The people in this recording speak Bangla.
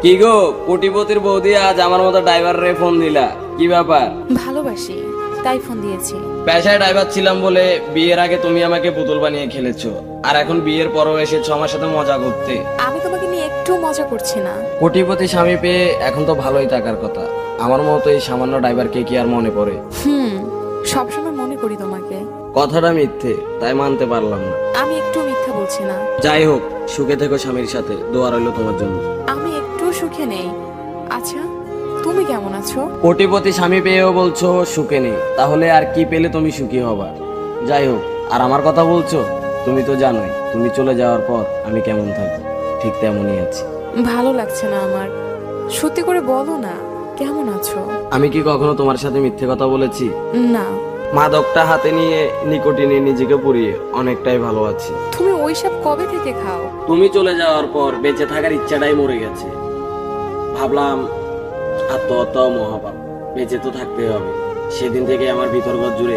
কি গো কোটিপতির বৌদি, আজ আমার মতো ড্রাইভারে ফোন দিলা, কি ব্যাপার? ভালোবাসি তাই ফোন দিয়েছি। পেশায় ড্রাইভার ছিলাম বলে বিয়ের আগে তুমি আমাকে পুতুল বানিয়ে খেলেছো, আর এখন বিয়ের পরও এসেছো আমার সাথে মজা করতে। আমি তোমাকে নিয়ে একটু মজা করছি না। কোটিপতি স্বামী পেয়ে এখন তো ভালোই টাকার কথা, আমার মতো এই সামান্য ড্রাইভারকে কি আর মনে পড়ে? সবসময় মনে করি তোমাকে। কথাটা মিথ্যে, তাই মানতে পারলাম না। আমি একটু মিথ্যা বলছি না। যাই হোক, সুখে থেকো স্বামীর সাথে, দোয়া রইল তোমার জন্য। আমি একটু সুখে নেই। আচ্ছা, তুমি কেমন আছো? কোটিপতি স্বামী পেয়েও বলছো সুখে নেই, তাহলে আর কি পেলে তুমি সুখী হবা? যাই হোক, আর আমার কথা বলছো, তুমি তো জানোই তুমি চলে যাওয়ার পর আমি কেমন থাকবো, ঠিক তেমনই আছি। ভালো লাগছে না আমার। সত্যি করে বলো না, কেমন আছো? আমি কি কখনো তোমার সাথে মিথ্যে কথা বলেছি? না। মাদকটা হাতে নিয়ে নিকোটিনে নিজেকে পুড়িয়ে অনেকটাই ভালো আছি। তুমি ওইসব কবে থেকে খাও? তুমি চলে যাওয়ার পর বেঁচে থাকার ইচ্ছাটাই মরে গেছে। ভাবলাম আত্মহত্যা মহাপাপ, বেঁচে তো থাকতে হবে। সেদিন থেকে আমার ভিতর জুড়ে